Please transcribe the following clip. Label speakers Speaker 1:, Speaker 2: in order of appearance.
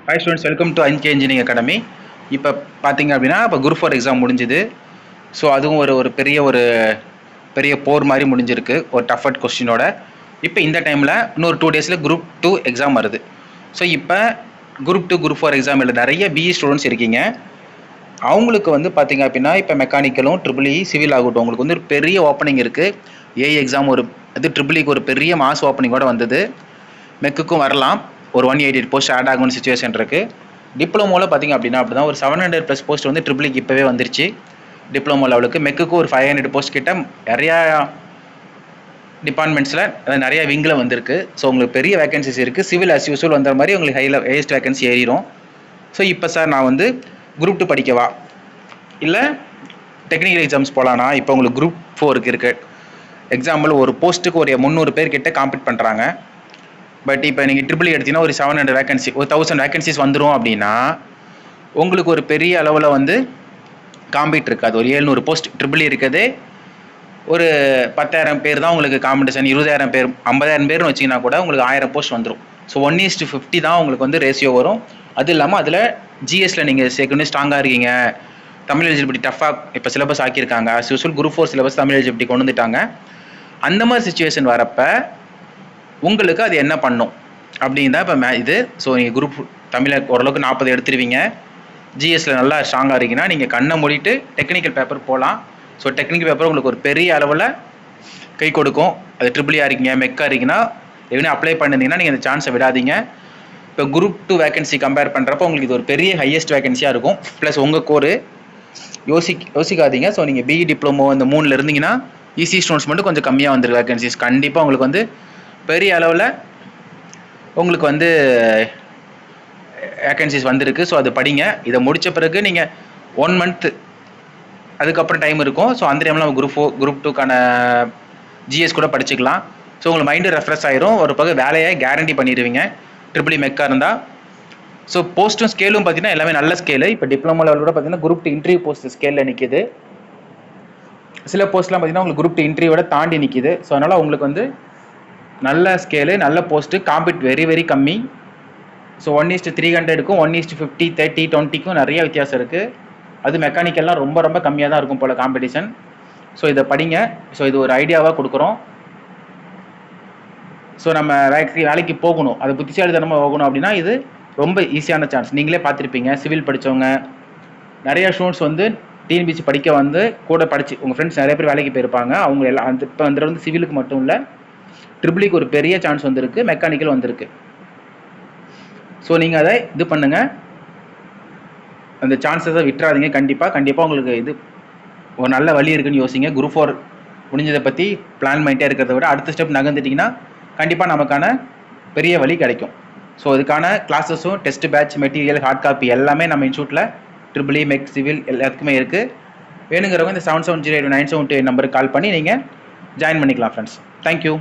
Speaker 1: Hi students, welcome to ஐன்கே engineering academy. இப்போ பார்த்தீங்க அப்படின்னா இப்போ குரூப் 4 எக்ஸாம் முடிஞ்சுது. ஸோ அதுவும் ஒரு பெரிய போர் மாதிரி முடிஞ்சிருக்கு, ஒரு டஃபட் கொஸ்டினோட. இப்போ இந்த டைமில் இன்னொரு 2 டேஸில் குரூப் 2 எக்ஸாம் வருது. ஸோ இப்போ குரூப் 2 குரூப் 4 எக்ஸாம் இல்லை நிறைய பிஇ ஸ்டூடெண்ட்ஸ் இருக்கீங்க. அவங்களுக்கு வந்து பார்த்தீங்க அப்படின்னா இப்போ மெக்கானிக்கலும் ட்ரிபிள்இ சிவில் ஆகட்டும், உங்களுக்கு வந்து ஒரு பெரிய ஓப்பனிங் இருக்குது. ஏஐ எக்ஸாம் ஒரு ட்ரிபிள்இக்கு ஒரு பெரிய மாஸ் ஓப்பனிங்கோட வந்தது. மெக்குக்கும் வரலாம், ஒரு 188 போஸ்ட் ஆட் ஆகும்னு சுச்சுவேஷன் இருக்குது. டிப்ளமோவில் பார்த்தீங்க அப்படின்னா அப்படி தான் ஒரு 700+ போஸ்ட் வந்து ட்ரிபிள்இக்கு இப்போவே வந்துருச்சு டிப்ளமோ லெவலுக்கு. மெக்குக்கு ஒரு 500 போஸ்ட் கிட்ட நிறையா டிபார்ட்மெண்ட்ஸில் நிறைய விங்கில் வந்திருக்கு. ஸோ உங்களுக்கு பெரிய வேகன்சிஸ் இருக்குது. சிவில் அஸ் யூஸ்வல் வந்த மாதிரி உங்களுக்கு ஹையஸ்ட் வேகன்சி ஏறிடும். ஸோ இப்போ சார் நான் வந்து குரூப் 2 படிக்கவா இல்லை டெக்னிக்கல் எக்ஸாம்ஸ் போகலான்னா, இப்போ உங்களுக்கு குரூப் 4 இருக்குது. எக்ஸாம்பிள் ஒரு போஸ்ட்டுக்கு ஒரு 300 பேர் கிட்ட காம்பீட் பண்ணுறாங்க. பட் இப்போ நீங்கள் ட்ரிபிள்இ எடுத்தீங்கன்னா ஒரு 700 வேகன்சி, ஒரு 1000 வேகன்சிஸ் வந்துடும் அப்படின்னா உங்களுக்கு ஒரு பெரிய அளவில் வந்து காம்பீட் இருக்காது. ஒரு 700 போஸ்ட் ட்ரிபிள்இ இருக்கிறதே ஒரு 10,000 பேர் தான் உங்களுக்கு காம்படிஷன். 20,000 பேர் 50,000 பேர்னு வச்சிங்கன்னா கூட உங்களுக்கு 1000 போஸ்ட் வந்துடும். ஸோ 1:50 தான் உங்களுக்கு வந்து ரேஷியோ வரும். அது இல்லாமல் அதில் ஜிஎஸ்ல நீங்கள் சேர்க்கணும் ஸ்ட்ராங்காக இருக்கீங்க, தமிழ் எலிஜிபிலிட்டி டஃபாக இப்போ சிலபஸ் ஆக்கியிருக்காங்க. As usual group 4 syllabus Tamil eligibility கொண்டு வந்துட்டாங்க. அந்த மாதிரி சுச்சுவேஷன் வரப்போ உங்களுக்கு அது என்ன பண்ணும் அப்படின்னு தான் இப்போ இது. ஸோ நீங்கள் குரூப் தமிழில் ஓரளவுக்கு 40 எடுத்துருவீங்க, ஜிஎஸ்ல நல்லா ஸ்ட்ராங்காக இருக்கீங்கன்னா நீங்கள் கண்ணை மூடிட்டு டெக்னிக்கல் பேப்பர் போகலாம். ஸோ டெக்னிக்கல் பேப்பர் உங்களுக்கு ஒரு பெரிய அளவில் கை கொடுக்கும். அது ட்ரிபிள்இயாக இருக்கீங்க, மெக்காக இருக்கீங்கன்னா எதுவுமே அப்ளை பண்ணிருந்தீங்கன்னா நீங்கள் இந்த சான்ஸை விடாதீங்க. இப்போ குரூப் 2 வேகன்சி கம்பேர் பண்ணுறப்போ உங்களுக்கு இது ஒரு பெரிய ஹையஸ்ட் வேகன்சியாக இருக்கும். ப்ளஸ் உங்கள் கோரு யோசிக்காதீங்க. ஸோ நீங்கள் பிஇ டிப்ளமோ இந்த 3ல் இருந்தீங்கன்னா ஈஸி ஸ்டூடெண்ட்ஸ் மட்டும் கொஞ்சம் கம்மியாக வந்துருக்கு வேகன்சிஸ். கண்டிப்பாக உங்களுக்கு வந்து பெரிய அளவில் உங்களுக்கு வந்து வேகன்சிஸ் வந்திருக்கு. ஸோ அது படிங்க. இதை முடித்த பிறகு நீங்கள் 1 மந்த் அதுக்கப்புறம் டைம் இருக்கும். ஸோ அந்த டைமில் நம்ம குரூப் 2க்கான ஜிஎஸ் கூட படிச்சுக்கலாம். ஸோ உங்களுக்கு மைண்டு ரெஃப்ரெஷ் ஆயிரும். ஒரு பக்கம் வேலையை கேரண்டி பண்ணிடுவீங்க ட்ரிபிள்இ மெக்காக இருந்தால். ஸோ போஸ்ட்டும் ஸ்கேலும் பார்த்தீங்கன்னா எல்லாமே நல்ல ஸ்கேலு. இப்போ டிப்ளமோ லெவல் கூட பார்த்தீங்கன்னா குரூப் 2 இன்டர்வியூ போஸ்ட் ஸ்கேலில் நிற்கிது. சில போஸ்ட்லாம் பார்த்தீங்கன்னா உங்களுக்கு குரூப் 2 இன்டர்வியூவோட தாண்டி நிற்கிது. ஸோ அதனால் உங்களுக்கு வந்து நல்ல ஸ்கேலு, நல்ல போஸ்ட்டு, காம்பீட் வெரி கம்மி. ஸோ 1:300க்கும் 1:50, 30, 20க்கும் நிறைய வித்தியாசம் இருக்குது. அது மெக்கானிக்கல்லாம் ரொம்ப கம்மியாக தான் இருக்கும் போல் காம்படிஷன். ஸோ இதை படிங்க. ஸோ இது ஒரு ஐடியாவாக கொடுக்குறோம். ஸோ நம்ம வேலைக்கு போகணும், அது புத்திசாலித்தனமாக போகணும் அப்படின்னா இது ரொம்ப ஈஸியான சான்ஸ். நீங்களே பார்த்துருப்பீங்க, சிவில் படித்தவங்க நிறைய ஸ்டூடெண்ட்ஸ் வந்து டிஎன்பிசி படிக்க வந்து கூட படித்து உங்கள் ஃப்ரெண்ட்ஸ் நிறைய பேர் வேலைக்கு போயிருப்பாங்க. அவங்க எல்லாம் அந்த இப்போ வந்து சிவிலுக்கு மட்டும் இல்லை, ட்ரிபிள்இக்கு ஒரு பெரிய சான்ஸ் வந்திருக்கு, மெக்கானிக்கல் வந்திருக்கு. ஸோ நீங்கள் அதை இது பண்ணுங்கள், அந்த சான்ஸஸை விட்டுறாதீங்க. கண்டிப்பாக உங்களுக்கு இது ஒரு நல்ல வழி இருக்குன்னு யோசிங்க. குரூப் 4 முடிஞ்சதை பற்றி பிளான் பண்ணிட்டே இருக்கிறத விட அடுத்த ஸ்டெப் நகர்ந்துட்டிங்கன்னா கண்டிப்பாக நமக்கான பெரிய வழி கிடைக்கும். ஸோ இதுக்கான கிளாஸஸும் test batch material hard copy எல்லாமே நம்ம இன்ஸ்டியூட்டில் ட்ரிபிள்இ மெக் சிவில் எல்லாத்துக்குமே இருக்குது. வேணுங்கிறவங்க இந்த 77089728 நம்பருக்கு கால் பண்ணி நீங்கள் ஜாயின் பண்ணிக்கலாம் ஃப்ரெண்ட்ஸ். தேங்க்யூ.